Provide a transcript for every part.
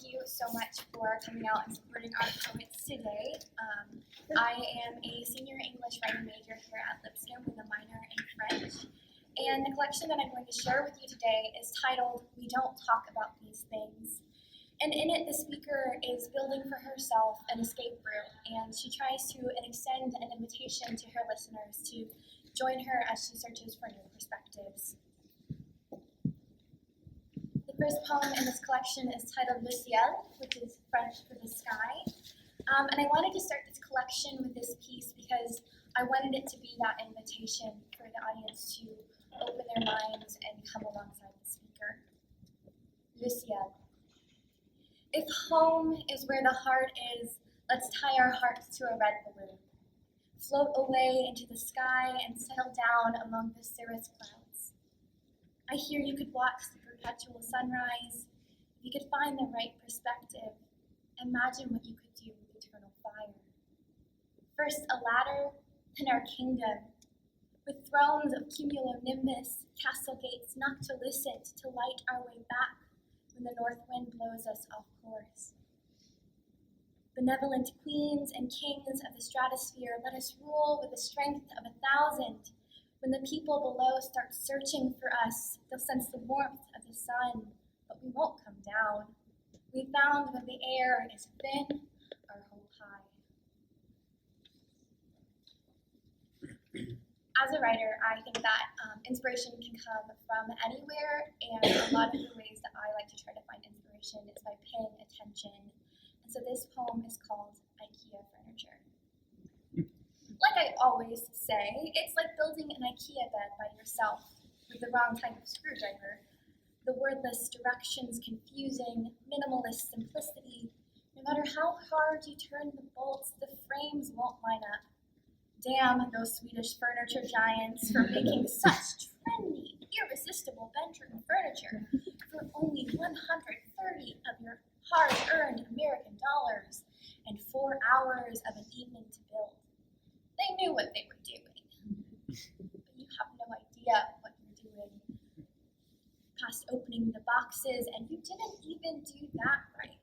thank you so much for coming out and supporting our poets today. I am a senior English writing major here at Lipscomb with a minor in French. And the collection that I'm going to share with you today is titled, We Don't Talk About These Things. And in it, the speaker is building for herself an escape route, and she tries to extend an invitation to her listeners to join her as she searches for new perspectives. The first poem in this collection is titled Le Ciel, which is French for the sky. And I wanted to start this collection with this piece because I wanted it to be that invitation for the audience to open their minds and come alongside the speaker. Le Ciel. If home is where the heart is, let's tie our hearts to a red balloon. Float away into the sky and settle down among the cirrus clouds. I hear you could watch the perpetual sunrise. If you could find the right perspective, imagine what you could do with eternal fire. First a ladder, then our kingdom, with thrones of cumulonimbus, castle gates knocked to Lucent to light our way back when the north wind blows us off course. Benevolent queens and kings of the stratosphere, let us rule with the strength of 1,000. When the people below start searching for us, they'll sense the warmth of the sun, but we won't come down. We found that the air is thin, our hope high. As a writer, I think that inspiration can come from anywhere, and a lot of the ways that I like to try to find inspiration is by paying attention. And so this poem is called IKEA Furniture. Like I always say, it's like building an IKEA bed by yourself with the wrong type of screwdriver. The wordless directions confusing, minimalist simplicity. No matter how hard you turn the bolts, the frames won't line up. Damn those Swedish furniture giants for making such trendy, irresistible bedroom furniture for only 130 of your hard-earned American dollars and 4 hours of an evening to build. They knew what they were doing, but you have no idea what you're doing. Past opening the boxes, and you didn't even do that right.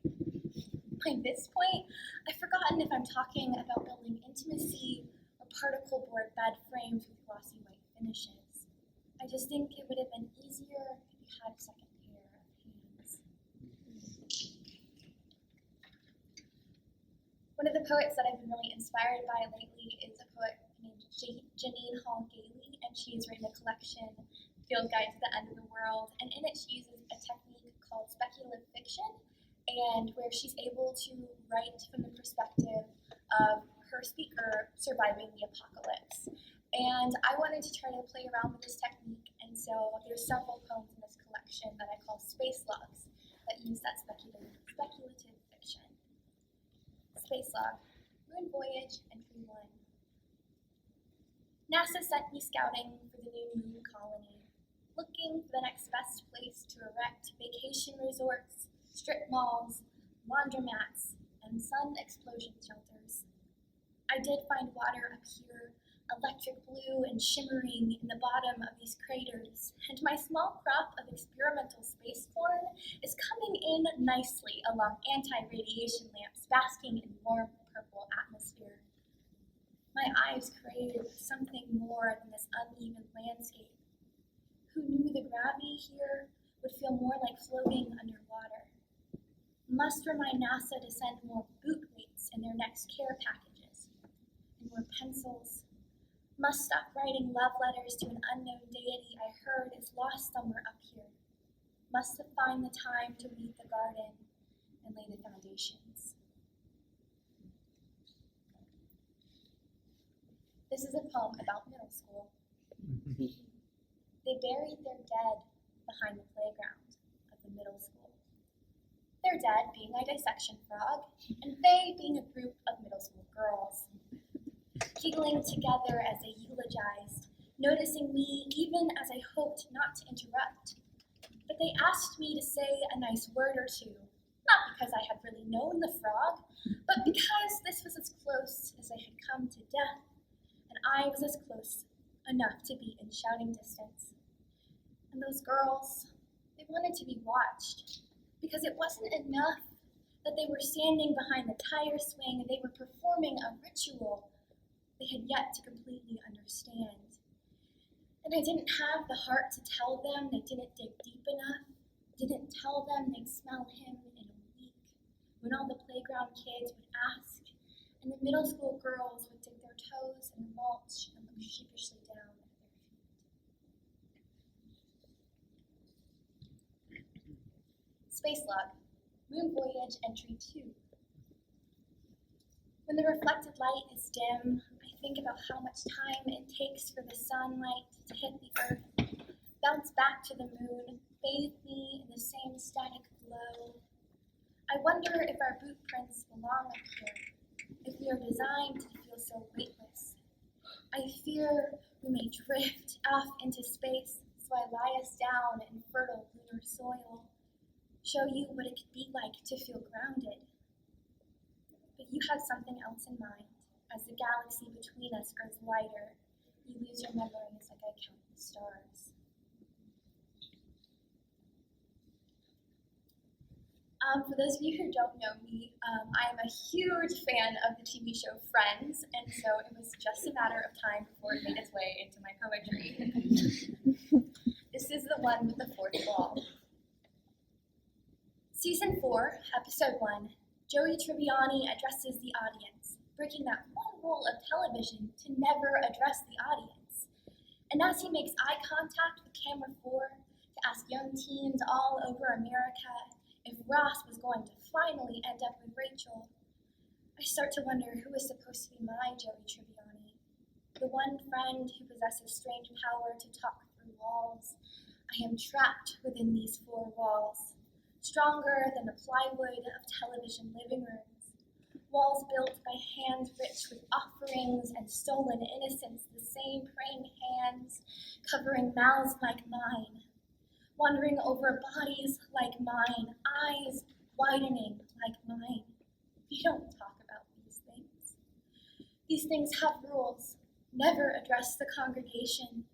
By this point, I've forgotten if I'm talking about building intimacy or particle board bed frames with glossy white finishes. I just think it would have been easier if you had a second pair of hands. One of the poets that I've been really inspired by lately is a poet named Janine Gailey, and she has written a collection, Field Guide to the End of the World, and in it she uses a technique called speculative fiction, and where she's able to write from the perspective of her speaker surviving the apocalypse. And I wanted to try to play around with this technique, and so there's several poems in this collection that I call space logs that use that speculative fiction. Space log, Moon Voyage, Entry 1. NASA sent me scouting for the new moon colony, looking for the next best place to erect vacation resorts, strip malls, laundromats, and sun explosion shelters. I did find water up here, electric blue and shimmering in the bottom of these craters, and my small crop of experimental space corn is coming in nicely along anti-radiation lamps basking in warm purple atmosphere. My eyes crave something more than this uneven landscape. Who knew the gravity here would feel more like floating underwater? Must remind NASA to send more boot weights in their next care packages, and more pencils. Must stop writing love letters to an unknown deity I heard is lost somewhere up here. Must find the time to weed the garden and lay the foundations. This is a poem about middle school. They buried their dead behind the playground of the middle school. Their dead being a dissection frog, and they being a group of middle school girls. Giggling together as they eulogized, noticing me even as I hoped not to interrupt. But they asked me to say a nice word or two, not because I had really known the frog, but because this was as close as I had come to death, and I was as close enough to be in shouting distance. And those girls, they wanted to be watched, because it wasn't enough that they were standing behind the tire swing and they were performing a ritual they had yet to completely understand. And I didn't have the heart to tell them they didn't dig deep enough, didn't tell them they'd smell him in a week, when all the playground kids would ask, and the middle school girls would dip their toes in the mulch and look sheepishly down at their feet. Space log, moon voyage entry 2. When the reflected light is dim, I think about how much time it takes for the sunlight to hit the earth, bounce back to the moon, bathe me in the same static glow. I wonder if our boot prints belong up here, if we are designed to feel so weightless. I fear we may drift off into space, so I lie us down in fertile lunar soil, show you what it could be like to feel grounded. But you have something else in mind. As the galaxy between us grows wider, you lose your memories like I count the stars. For those of you who don't know me, I am a huge fan of the TV show Friends, and so it was just a matter of time before it made its way into my poetry. This is the one with the fourth wall. Season 4, Episode 1, Joey Tribbiani addresses the audience, breaking that one rule of television to never address the audience. And as he makes eye contact with camera 4 to ask young teens all over America if Ross was going to finally end up with Rachel, I start to wonder who is supposed to be my Joey Tribbiani, the one friend who possesses strange power to talk through walls. I am trapped within these 4 walls, stronger than the plywood of television living rooms, walls built by hands rich with offerings and stolen innocence, the same praying hands covering mouths like mine, wandering over bodies like mine, eyes widening like mine. We don't talk about these things. These things have rules. Never address the congregation.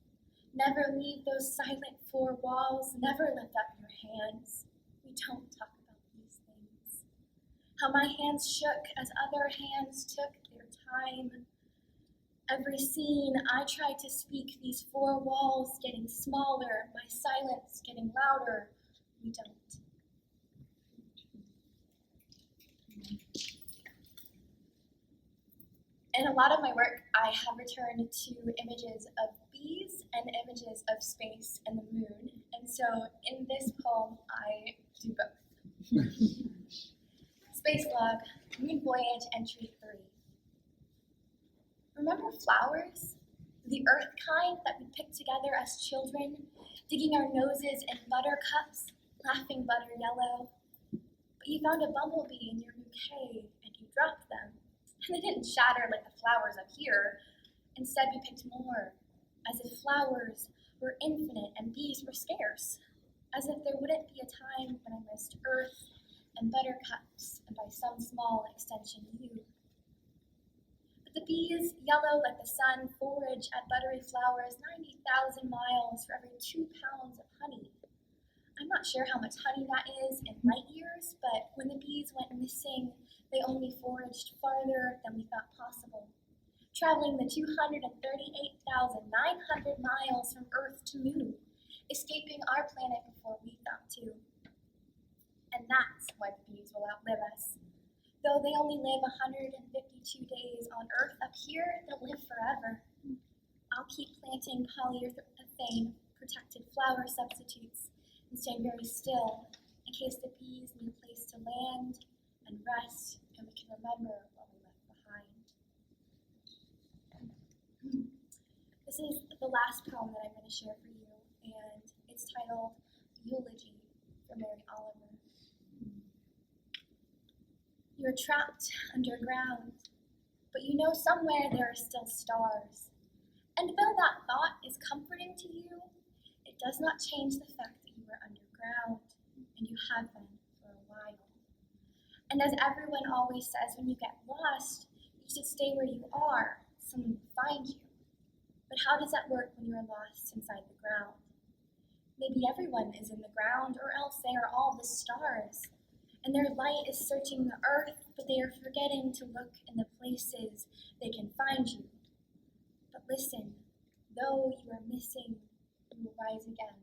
Never leave those silent 4 walls. Never lift up your hands. We don't talk about these things. How my hands shook as other hands took their time. Every scene I tried to speak, these 4 walls getting smaller, my silence getting louder. We don't. In a lot of my work, I have returned to images of bees and images of space and the moon. And so in this poem, I do both. Space log, moon voyage entry 3. Remember flowers? The earth kind that we picked together as children, digging our noses in buttercups, laughing butter yellow. But you found a bumblebee in your bouquet and you dropped them. And they didn't shatter like the flowers up here. Instead, we picked more, as if flowers were infinite and bees were scarce, as if there wouldn't be a time when I missed earth and buttercups, and by some small extension, you. But the bees, yellow like the sun, forage at buttery flowers 90,000 miles for every 2 pounds of honey. I'm not sure how much honey that is in light years, but when the bees went missing, they only foraged farther than we thought possible, traveling the 238,900 miles from Earth to Moon, escaping our planet before we thought to. And that's why the bees will outlive us. Though they only live 152 days on Earth, up here they'll live forever. I'll keep planting polyurethane protected flower substitutes and stay very still in case the bees need a place to land and rest, and we can remember what we left behind. This is the last poem that I'm going to share for you, and it's titled Eulogy for Mary Oliver. You're trapped underground, but you know somewhere there are still stars. And though that thought is comforting to you, it does not change the fact that you are underground, and you have been for a while. And as everyone always says, when you get lost, you should stay where you are, someone will find you. But how does that work when you're lost inside the ground? Maybe everyone is in the ground, or else they are all the stars. And their light is searching the earth, but they are forgetting to look in the places they can find you. But listen, though you are missing, you will rise again.